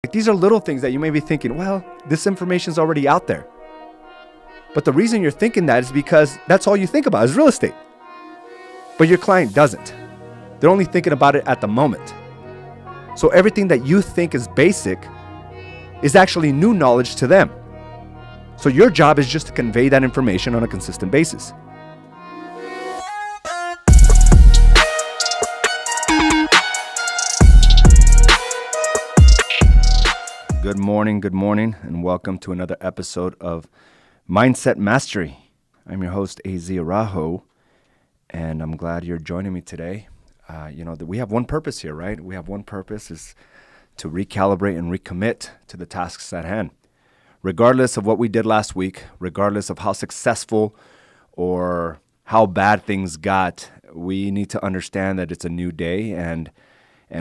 Like, these are little things that you may be thinking, well, this information is already out there. But the reason you're thinking that is because that's all you think about is real estate. But your client doesn't. They're only thinking about it at the moment. So everything that you think is basic is actually new knowledge to them. So your job is just to convey that information on a consistent basis. Good morning, and welcome to another episode of Mindset Mastery. I'm your host, Araujo, and I'm glad you're joining me today. That we have one purpose here, right? We have one purpose, is to recalibrate and recommit to the tasks at hand. Regardless of what we did last week, regardless of how successful or how bad things got, we need to understand that it's a new day, and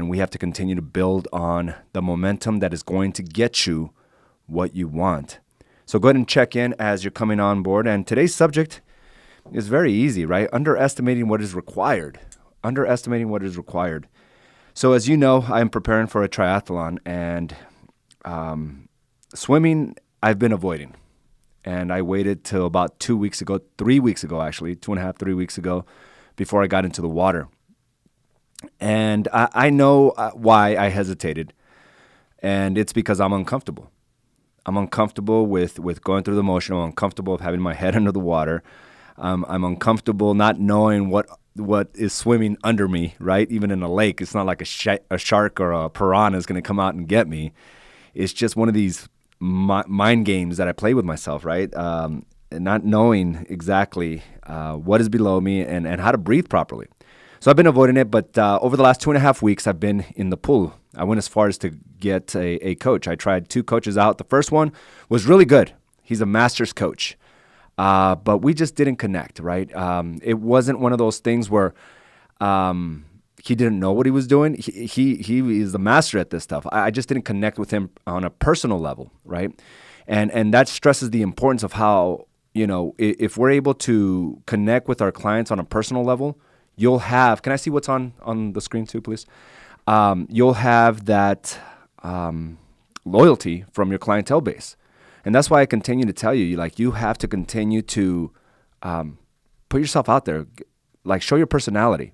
we have to continue to build on the momentum that is going to get you what you want. So go ahead and check in as you're coming on board. And today's subject is very easy, right? Underestimating what is required. So as you know, I'm preparing for a triathlon, and swimming I've been avoiding. And I waited till about 3 weeks ago, actually, 2.5, 3 weeks ago, before I got into the water. And I know why I hesitated, and it's because I'm uncomfortable. I'm uncomfortable with going through the motion. I'm uncomfortable with having my head under the water. I'm uncomfortable not knowing what is swimming under me, right? Even in a lake, it's not like a shark or a piranha is going to come out and get me. It's just one of these mind games that I play with myself, right? And not knowing exactly what is below me and how to breathe properly. So I've been avoiding it, but over the last 2.5 weeks, I've been in the pool. I went as far as to get a coach. I tried 2 coaches out. The first one was really good. He's a master's coach, but we just didn't connect, right? It wasn't one of those things where he didn't know what he was doing. He is the master at this stuff. I just didn't connect with him on a personal level, right? And that stresses the importance of how, if we're able to connect with our clients on a personal level, you'll have, can I see what's on the screen too, please? You'll have that loyalty from your clientele base. And that's why I continue to tell you, you have to continue to put yourself out there, show your personality.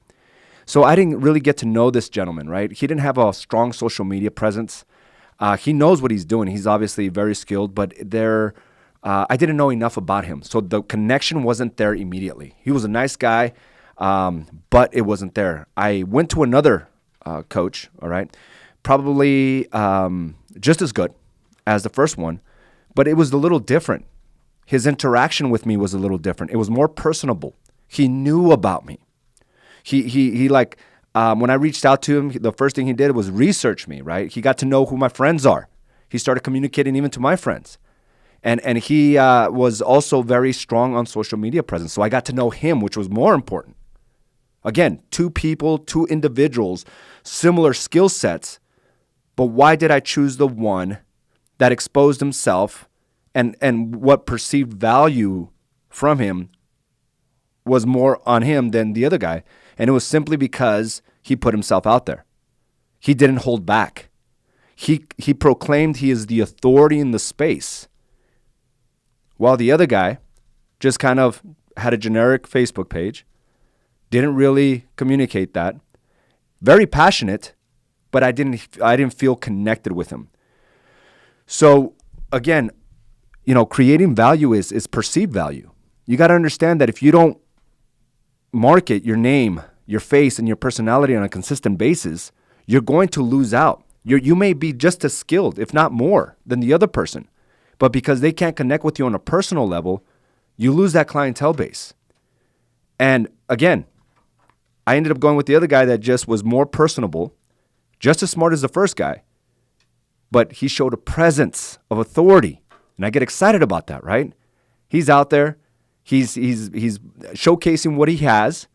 So I didn't really get to know this gentleman, right? He didn't have a strong social media presence. He knows what he's doing. He's obviously very skilled, but I didn't know enough about him. So the connection wasn't there immediately. He was a nice guy. But it wasn't there. I went to another coach, all right, probably just as good as the first one, but it was a little different. His interaction with me was a little different. It was more personable. He knew about me. He when I reached out to him, the first thing he did was research me, right? He got to know who my friends are. He started communicating even to my friends. And he was also very strong on social media presence. So I got to know him, which was more important. Again, 2 people, 2 individuals, similar skill sets, but why did I choose the one that exposed himself and what perceived value from him was more on him than the other guy? And it was simply because he put himself out there. He didn't hold back. He proclaimed he is the authority in the space, while the other guy just kind of had a generic Facebook page. Didn't really communicate that. Very passionate, but I didn't feel connected with him. So again, creating value is perceived value. You got to understand that if you don't market your name, your face, and your personality on a consistent basis, you're going to lose out. You may be just as skilled, if not more, than the other person. But because they can't connect with you on a personal level, you lose that clientele base. And again, I ended up going with the other guy that just was more personable, just as smart as the first guy, but he showed a presence of authority. And I get excited about that, right? He's out there, he's showcasing what he has,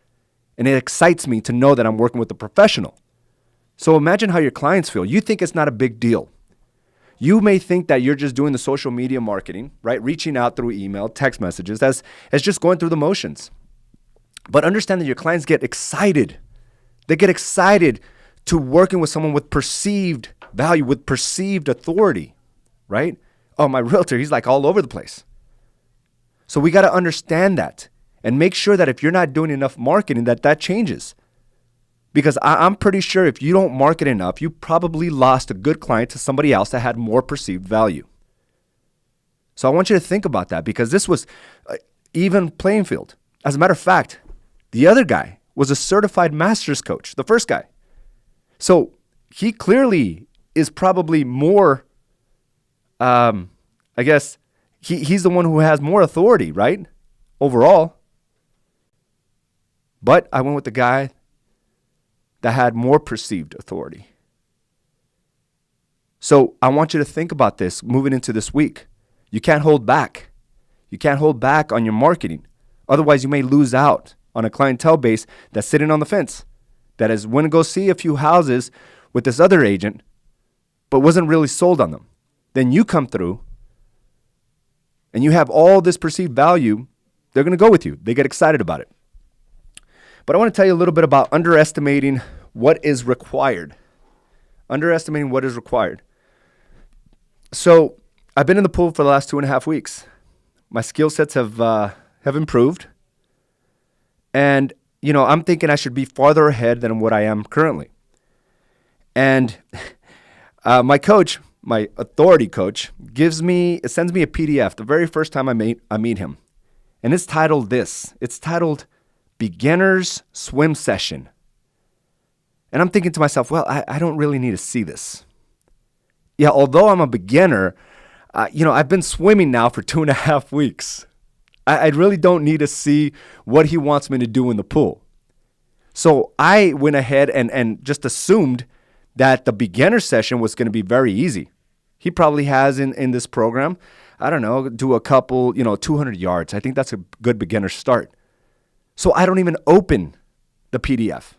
and it excites me to know that I'm working with a professional. So imagine how your clients feel. You think it's not a big deal. You may think that you're just doing the social media marketing, right? Reaching out through email, text messages, as just going through the motions. But understand that your clients get excited. They get excited to working with someone with perceived value, with perceived authority, right? Oh, my realtor, he's like all over the place. So we got to understand that and make sure that if you're not doing enough marketing, that changes. Because I'm pretty sure if you don't market enough, you probably lost a good client to somebody else that had more perceived value. So I want you to think about that, because this was even playing field. As a matter of fact, the other guy was a certified master's coach, the first guy. So he clearly is probably more, I guess, he's the one who has more authority, right? Overall. But I went with the guy that had more perceived authority. So I want you to think about this moving into this week. You can't hold back. You can't hold back on your marketing. Otherwise, you may lose out on a clientele base that's sitting on the fence, that is going to go see a few houses with this other agent, but wasn't really sold on them. Then you come through and you have all this perceived value, they're going to go with you. They get excited about it. But I want to tell you a little bit about underestimating what is required. Underestimating what is required. So I've been in the pool for the last 2.5 weeks. My skill sets have improved. And, I'm thinking I should be farther ahead than what I am currently. And my coach, my authority coach, sends me a PDF the very first time I meet him. And it's titled this. It's titled Beginner's Swim Session. And I'm thinking to myself, well, I don't really need to see this. Yeah, although I'm a beginner, I've been swimming now for 2.5 weeks. I really don't need to see what he wants me to do in the pool. So I went ahead and just assumed that the beginner session was going to be very easy. He probably has in this program, I don't know, do a couple, 200 yards. I think that's a good beginner start. So I don't even open the PDF.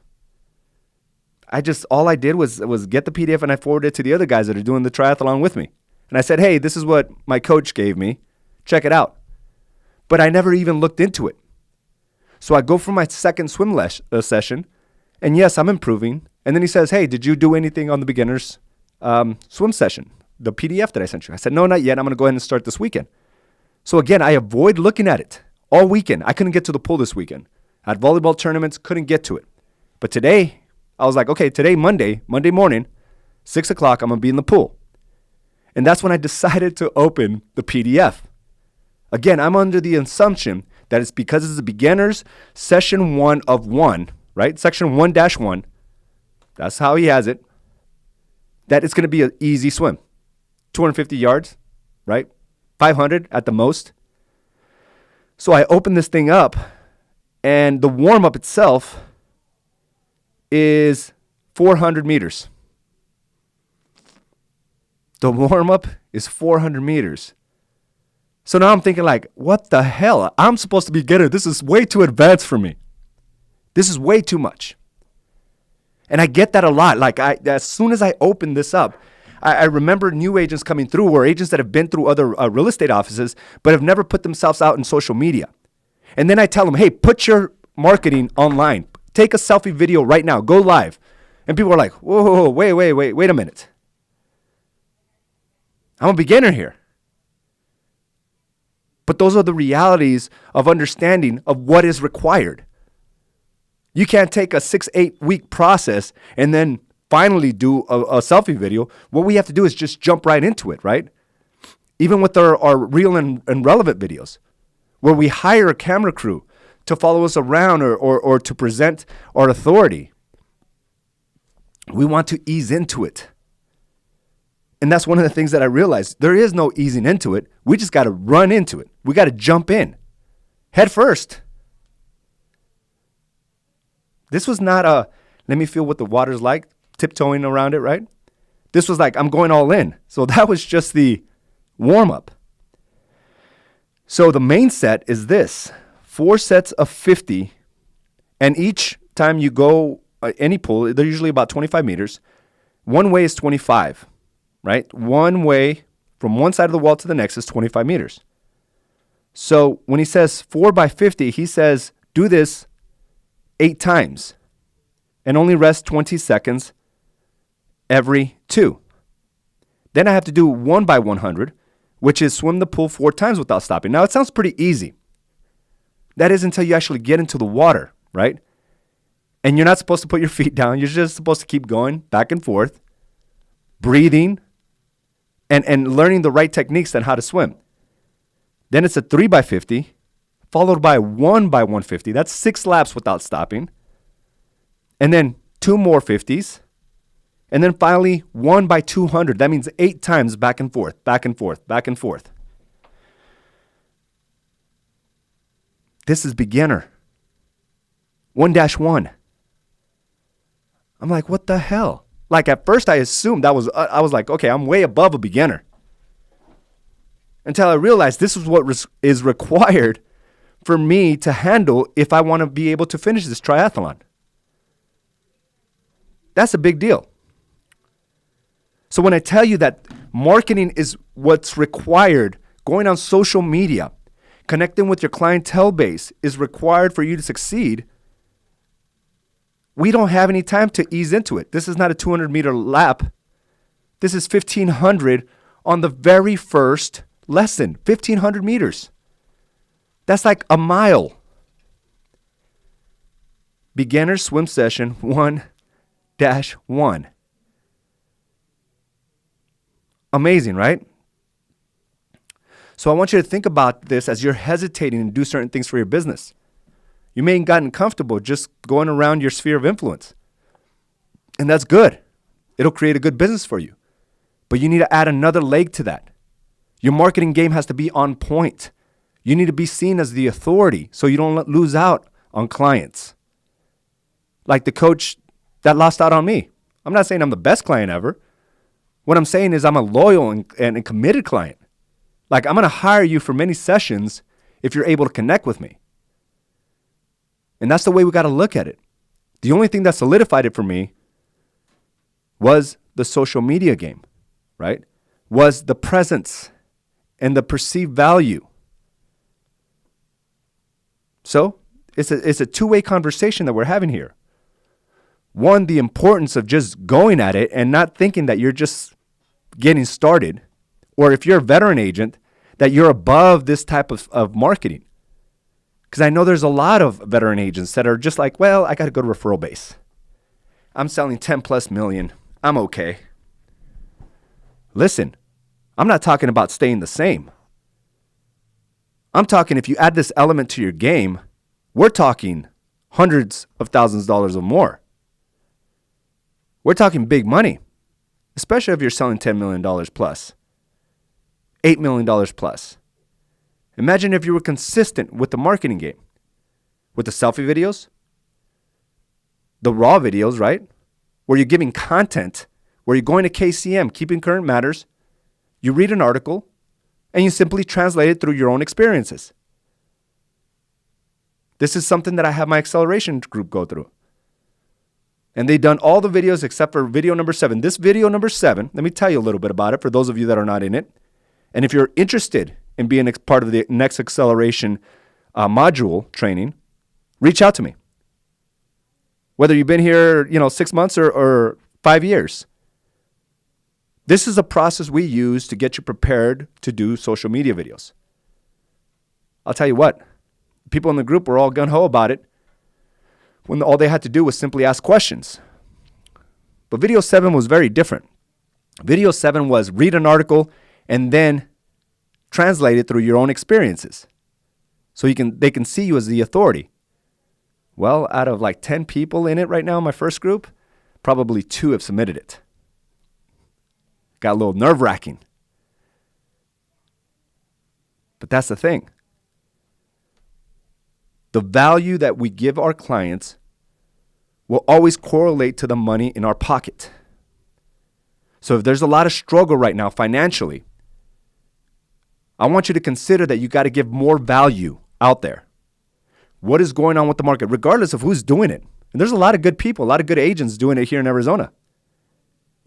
All I did was get the PDF and I forwarded it to the other guys that are doing the triathlon with me. And I said, hey, this is what my coach gave me. Check it out. But I never even looked into it. So I go for my second swim session, and yes, I'm improving. And then he says, hey, did you do anything on the beginner's swim session, the PDF that I sent you? I said, no, not yet. I'm going to go ahead and start this weekend. So again, I avoid looking at it all weekend. I couldn't get to the pool this weekend. I had volleyball tournaments, couldn't get to it. But today, I was like, okay, today, Monday morning, 6 o'clock, I'm going to be in the pool. And that's when I decided to open the PDF. Again, I'm under the assumption that it's because it's a beginner's session 1 of 1, right? Section 1-1. That's how he has it. That it's going to be an easy swim. 250 yards, right? 500 at the most. So I open this thing up, and the warm-up itself is 400 meters. The warm-up is 400 meters. So now I'm thinking like, what the hell? I'm supposed to be beginner. This is way too advanced for me. This is way too much. And I get that a lot. Like as soon as I open this up, I remember new agents coming through, or agents that have been through other real estate offices, but have never put themselves out in social media. And then I tell them, hey, put your marketing online. Take a selfie video right now. Go live. And people are like, whoa, wait a minute. I'm a beginner here. But those are the realities of understanding of what is required. You can't take a 6-8 week process and then finally do a selfie video. What we have to do is just jump right into it, right? Even with our real and relevant videos, where we hire a camera crew to follow us around or to present our authority. We want to ease into it. And that's one of the things that I realized. There is no easing into it. We just got to run into it. We got to jump in head first. This was not let me feel what the water's like, tiptoeing around it, right? This was like, I'm going all in. So that was just the warm up. So the main set is this: 4 sets of 50. And each time you go any pool, they're usually about 25 meters. One way is 25. Right? One way from one side of the wall to the next is 25 meters. So when he says 4 by 50, he says, do this 8 times and only rest 20 seconds every 2. Then I have to do 1 by 100, which is swim the pool 4 times without stopping. Now, it sounds pretty easy. That is until you actually get into the water, right? And you're not supposed to put your feet down. You're just supposed to keep going back and forth, breathing, and learning the right techniques on how to swim. Then it's a 3 by 50, followed by 1 by 150. That's 6 laps without stopping. And then 2 more 50s. And then finally 1 by 200. That means 8 times back and forth, back and forth, back and forth. This is beginner. 1-1. I'm like, what the hell? Like at first I assumed I was like, okay, I'm way above a beginner. Until I realized this is what is required for me to handle if I want to be able to finish this triathlon. That's a big deal. So when I tell you that marketing is what's required, going on social media, connecting with your clientele base is required for you to succeed, we don't have any time to ease into it. This is not a 200-meter lap. This is 1,500 on the very first lesson, 1,500 meters. That's like a mile. Beginner swim session 1-1. Amazing, right? So I want you to think about this as you're hesitating to do certain things for your business. You may have gotten comfortable just going around your sphere of influence. And that's good. It'll create a good business for you. But you need to add another leg to that. Your marketing game has to be on point. You need to be seen as the authority so you don't lose out on clients. Like the coach that lost out on me. I'm not saying I'm the best client ever. What I'm saying is I'm a loyal and committed client. Like I'm going to hire you for many sessions if you're able to connect with me. And that's the way we got to look at it. The only thing that solidified it for me was the social media game, right? Was the presence and the perceived value. So it's a two-way conversation that we're having here. One, the importance of just going at it and not thinking that you're just getting started, or if you're a veteran agent, that you're above this type of marketing. Because I know there's a lot of veteran agents that are just like, well, I got to go to referral base. I'm selling 10 plus million. I'm okay. Listen, I'm not talking about staying the same. I'm talking if you add this element to your game, we're talking hundreds of thousands of dollars or more. We're talking big money, especially if you're selling $10 million plus, $8 million plus. Imagine if you were consistent with the marketing game, with the selfie videos, the raw videos, right? Where you're giving content, where you're going to KCM, Keeping Current Matters, you read an article, and you simply translate it through your own experiences. This is something that I have my acceleration group go through. And they've done all the videos except for video number 7. This video number 7, let me tell you a little bit about it for those of you that are not in it. And if you're interested in being a part of the next acceleration module training, reach out to me. Whether you've been here, 6 months or 5 years. This is a process we use to get you prepared to do social media videos. I'll tell you what, people in the group were all gung-ho about it when all they had to do was simply ask questions. But video 7 was very different. Video 7 was read an article and then translate it through your own experiences. So they can see you as the authority. Well, out of like 10 people in it right now in my first group, probably 2 have submitted it. Got a little nerve-wracking. But that's the thing. The value that we give our clients will always correlate to the money in our pocket. So if there's a lot of struggle right now financially, I want you to consider that you got to give more value out there. What is going on with the market, regardless of who's doing it? And there's a lot of good people, a lot of good agents doing it here in Arizona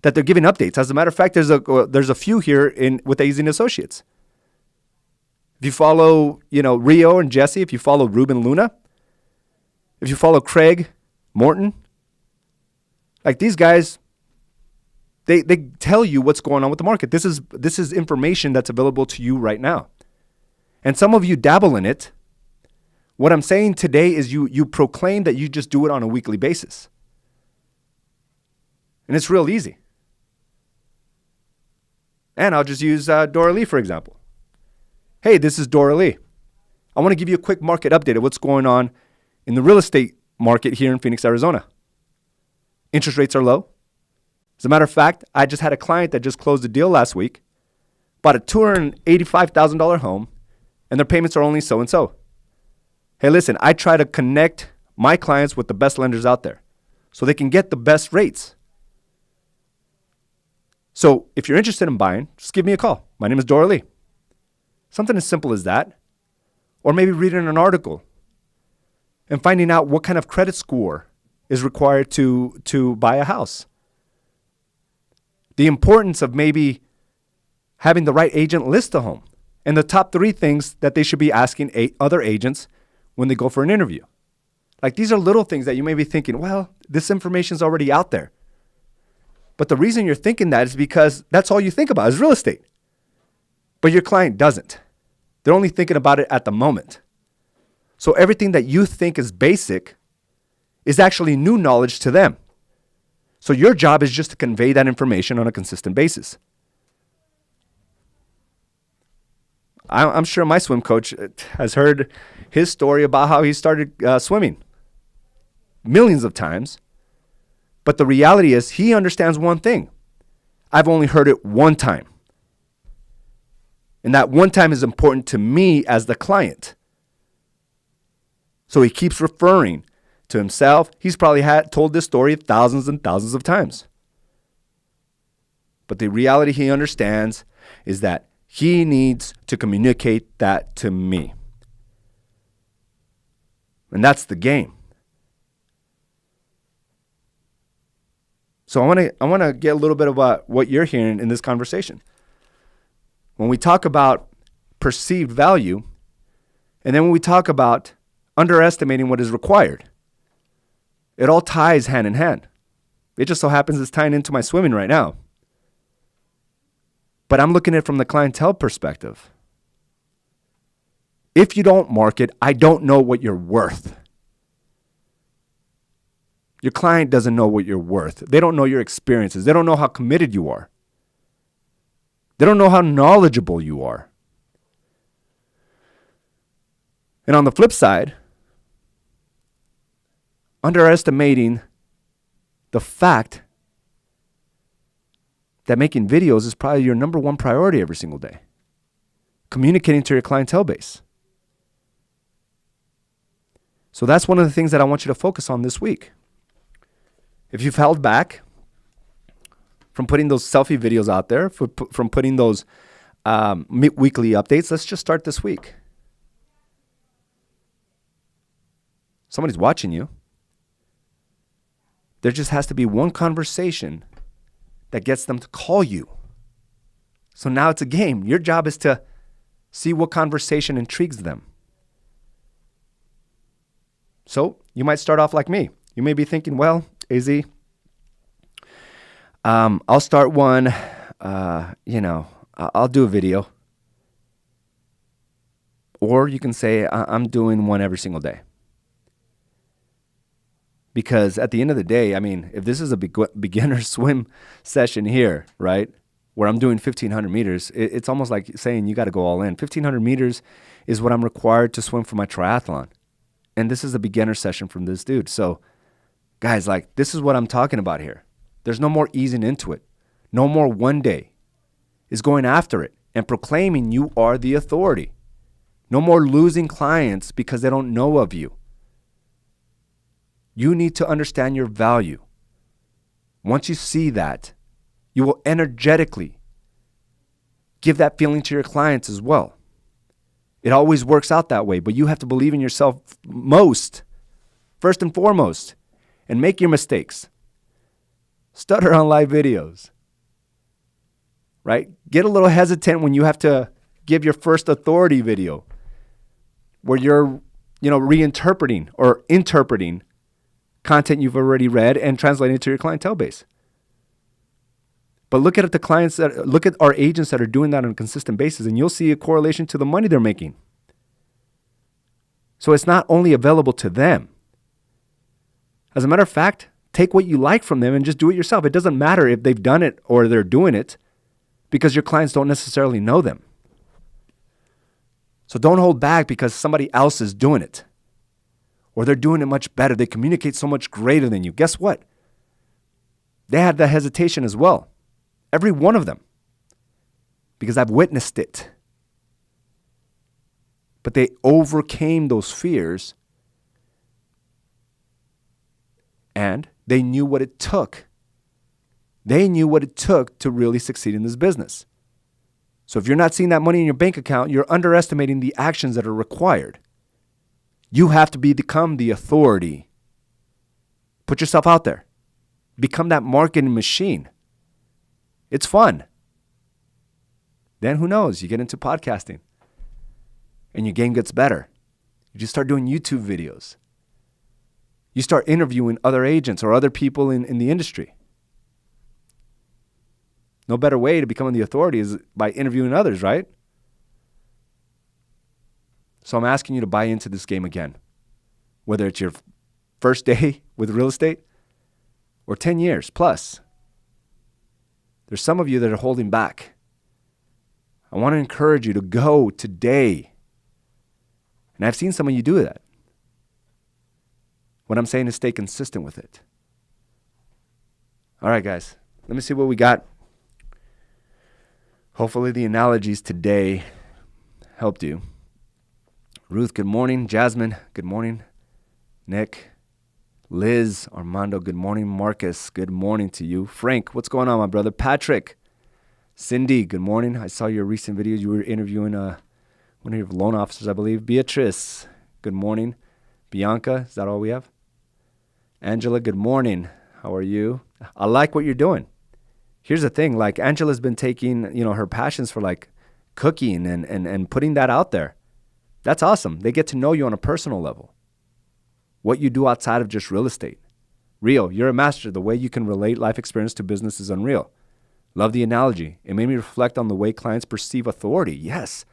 that they're giving updates. As a matter of fact, there's a few here with AZ and Associates. If you follow, Rio and Jesse, if you follow Ruben Luna, if you follow Craig Morton, like these guys, They tell you what's going on with the market. This is information that's available to you right now. And some of you dabble in it. What I'm saying today is you proclaim that you just do it on a weekly basis. And it's real easy. And I'll just use Dora Lee, for example. Hey, this is Dora Lee. I want to give you a quick market update of what's going on in the real estate market here in Phoenix, Arizona. Interest rates are low. As a matter of fact, I just had a client that just closed a deal last week, bought a $285,000 home, and their payments are only so and so. Hey, listen, I try to connect my clients with the best lenders out there so they can get the best rates. So if you're interested in buying, just give me a call. My name is Dora Lee. Something as simple as that. Or maybe reading an article and finding out what kind of credit score is required to buy a house. The importance of maybe having the right agent list a home. And the top 3 things that they should be asking other agents when they go for an interview. Like, these are little things that you may be thinking, well, this information is already out there. But the reason you're thinking that is because that's all you think about is real estate. But your client doesn't. They're only thinking about it at the moment. So everything that you think is basic is actually new knowledge to them. So your job is just to convey that information on a consistent basis. I'm sure my swim coach has heard his story about how he started swimming millions of times. But the reality is he understands one thing. I've only heard it one time. And that one time is important to me as the client. So he keeps referring to himself. He's probably told this story thousands and thousands of times. But the reality he understands is that he needs to communicate that to me. And that's the game. So I want to get a little bit about what you're hearing in this conversation. When we talk about perceived value, and then when we talk about underestimating what is required, it all ties hand in hand. It just so happens it's tying into my swimming right now. But I'm looking at it from the clientele perspective. If you don't market, I don't know what you're worth. Your client doesn't know what you're worth. They don't know your experiences. They don't know how committed you are. They don't know how knowledgeable you are. And on the flip side, underestimating the fact that making videos is probably your number one priority every single day. Communicating to your clientele base. So that's one of the things that I want you to focus on this week. If you've held back from putting those selfie videos out there, from putting those weekly updates, let's just start this week. Somebody's watching you. There just has to be one conversation that gets them to call you. So now it's a game. Your job is to see what conversation intrigues them. So you might start off like me. You may be thinking, well, AZ, I'll start one, I'll do a video. Or you can say, I'm doing one every single day. Because at the end of the day, I mean, if this is a beginner swim session here, right, where I'm doing 1,500 meters, it's almost like saying you got to go all in. 1,500 meters is what I'm required to swim for my triathlon. And this is a beginner session from this dude. So, guys, like, this is what I'm talking about here. There's no more easing into it. No more one day. Is going after it and proclaiming you are the authority. No more losing clients because they don't know of you. You need to understand your value. Once you see that, you will energetically give that feeling to your clients as well. It always works out that way, but you have to believe in yourself first and foremost, and make your mistakes. Stutter on live videos, right? Get a little hesitant when you have to give your first authority video where you're, reinterpreting or interpreting content you've already read and translating it to your clientele base. But look at our agents that are doing that on a consistent basis, and you'll see a correlation to the money they're making. So it's not only available to them. As a matter of fact, take what you like from them and just do it yourself. It doesn't matter if they've done it or they're doing it, because your clients don't necessarily know them. So don't hold back because somebody else is doing it, or they're doing it much better. They communicate so much greater than you. Guess what? They had that hesitation as well. Every one of them. Because I've witnessed it. But they overcame those fears, and they knew what it took. They knew what it took to really succeed in this business. So if you're not seeing that money in your bank account, you're underestimating the actions that are required. You have to become the authority. Put yourself out there. Become that marketing machine. It's fun. Then who knows? You get into podcasting and your game gets better. You just start doing YouTube videos. You start interviewing other agents or other people in the industry. No better way to become the authority is by interviewing others, right? So I'm asking you to buy into this game again. Whether it's your first day with real estate or 10 years plus. There's some of you that are holding back. I want to encourage you to go today. And I've seen some of you do that. What I'm saying is stay consistent with it. All right, guys. Let me see what we got. Hopefully the analogies today helped you. Ruth, good morning. Jasmine, good morning. Nick, Liz, Armando, good morning. Marcus, good morning to you. Frank, what's going on, my brother? Patrick, Cindy, good morning. I saw your recent videos. You were interviewing one of your loan officers, I believe. Beatrice, good morning. Bianca, is that all we have? Angela, good morning. How are you? I like what you're doing. Here's the thing, like Angela's been taking, her passions for like cooking and putting that out there. That's awesome. They get to know you on a personal level. What you do outside of just real estate. Rio, you're a master. The way you can relate life experience to business is unreal. Love the analogy. It made me reflect on the way clients perceive authority. Yes.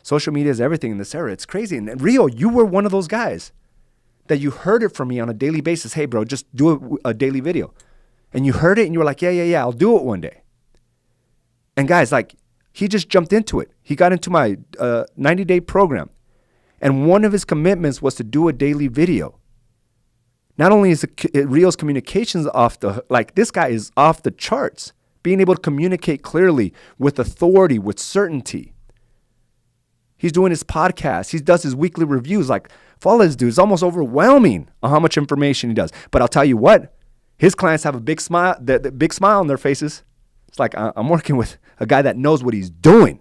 Social media is everything in this era. It's crazy. And Rio, you were one of those guys that you heard it from me on a daily basis. Hey, bro, just do a daily video. And you heard it and you were like, yeah, I'll do it one day. And guys, like, he just jumped into it. He got into my 90-day program. And one of his commitments was to do a daily video. Not only is Rio's communications this guy is off the charts. Being able to communicate clearly with authority, with certainty. He's doing his podcast. He does his weekly reviews. Like, follow this dude. It's almost overwhelming on how much information he does. But I'll tell you what, his clients have a big smile, the big smile on their faces. It's like, I'm working with a guy that knows what he's doing.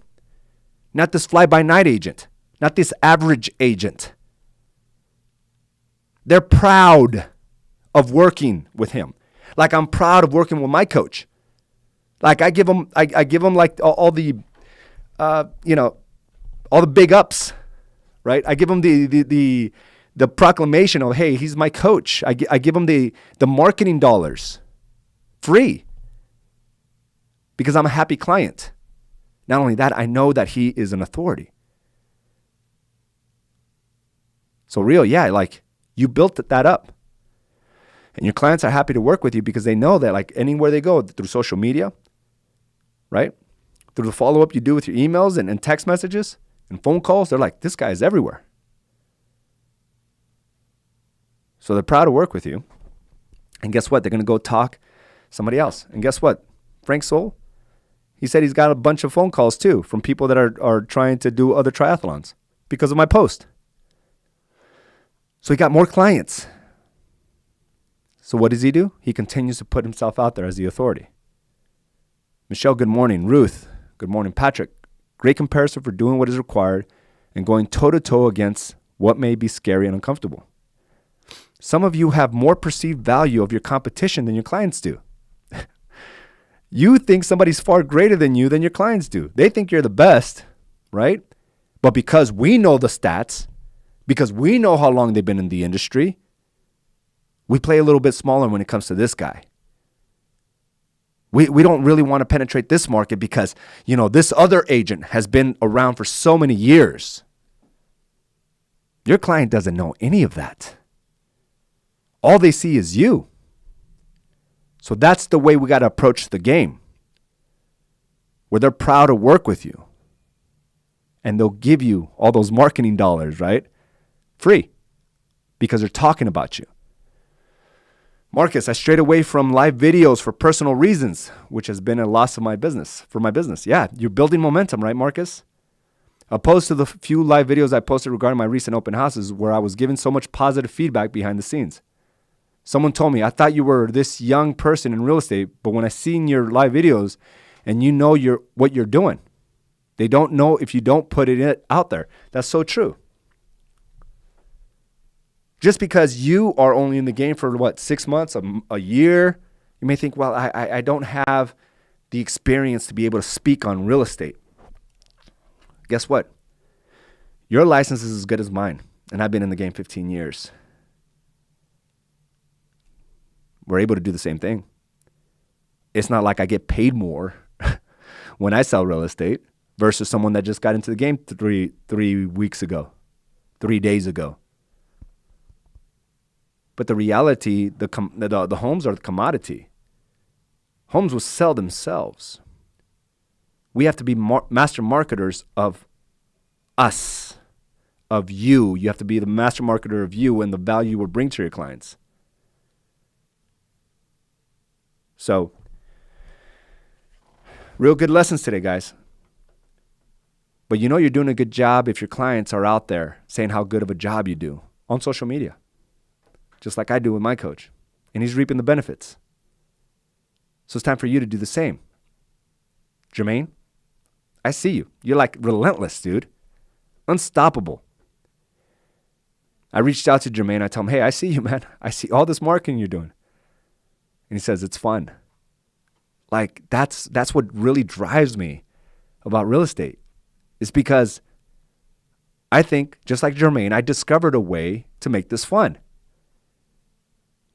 Not this fly-by-night agent. Not this average agent. They're proud of working with him. Like I'm proud of working with my coach. Like I give him like all the, all the big ups, right? I give him the proclamation of, hey, he's my coach. I give him the marketing dollars free because I'm a happy client. Not only that, I know that he is an authority. So Rio, like you built that up. And your clients are happy to work with you because they know that like anywhere they go through social media, right? Through the follow-up you do with your emails and text messages and phone calls, they're like, this guy is everywhere. So they're proud to work with you. And guess what? They're going to go talk somebody else. And guess what? Frank Soul, he said he's got a bunch of phone calls too from people that are trying to do other triathlons because of my post. So he got more clients. So what does he do? He continues to put himself out there as the authority. Michelle, good morning. Ruth, good morning. Patrick, great comparison for doing what is required and going toe-to-toe against what may be scary and uncomfortable. Some of you have more perceived value of your competition than your clients do. You think somebody's far greater than you than your clients do. They think you're the best, right? But because we know the stats, because we know how long they've been in the industry, we play a little bit smaller when it comes to this guy. We don't really want to penetrate this market because, this other agent has been around for so many years. Your client doesn't know any of that. All they see is you. So that's the way we got to approach the game, where they're proud to work with you. And they'll give you all those marketing dollars, right? Free, because they're talking about you. Marcus, I strayed away from live videos for personal reasons, which has been a loss of my business, for my business. Yeah, you're building momentum, right, Marcus? Opposed to the few live videos I posted regarding my recent open houses where I was given so much positive feedback behind the scenes. Someone told me, I thought you were this young person in real estate, but when I seen your live videos and what you're doing, they don't know if you don't put it out there. That's so true. Just because you are only in the game for 6 months, a year, you may think, well, I don't have the experience to be able to speak on real estate. Guess what? Your license is as good as mine, and I've been in the game 15 years. We're able to do the same thing. It's not like I get paid more when I sell real estate versus someone that just got into the game 3 weeks ago, 3 days ago. But the reality, the homes are the commodity. Homes will sell themselves. We have to be master marketers of us, of you. You have to be the master marketer of you and the value you will bring to your clients. So, real good lessons today, guys. But you're doing a good job if your clients are out there saying how good of a job you do on social media, just like I do with my coach. And he's reaping the benefits. So it's time for you to do the same. Jermaine, I see you. You're like relentless, dude. Unstoppable. I reached out to Jermaine. I told him, hey, I see you, man. I see all this marketing you're doing. And he says, it's fun. Like, that's what really drives me about real estate. It's because I think, just like Jermaine, I discovered a way to make this fun.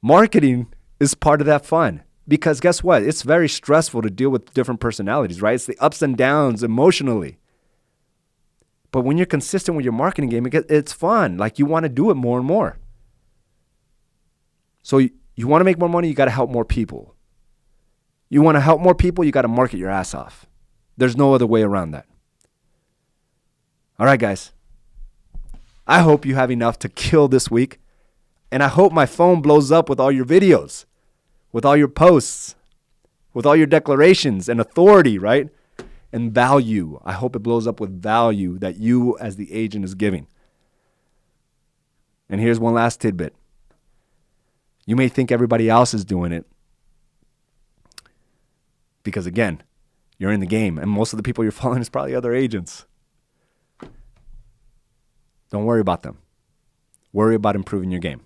Marketing is part of that fun. Because guess what? It's very stressful to deal with different personalities, right? It's the ups and downs emotionally. But when you're consistent with your marketing game, it's fun. Like, you want to do it more and more. So you want to make more money, you got to help more people. You want to help more people, you got to market your ass off. There's no other way around that. All right, guys. I hope you have enough to kill this week. And I hope my phone blows up with all your videos, with all your posts, with all your declarations and authority, right? And value. I hope it blows up with value that you as the agent is giving. And here's one last tidbit. You may think everybody else is doing it because, again, you're in the game and most of the people you're following is probably other agents. Don't worry about them. Worry about improving your game.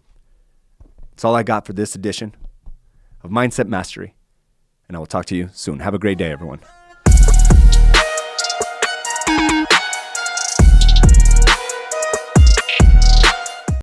That's all I got for this edition of Mindset Mastery. And I will talk to you soon. Have a great day, everyone.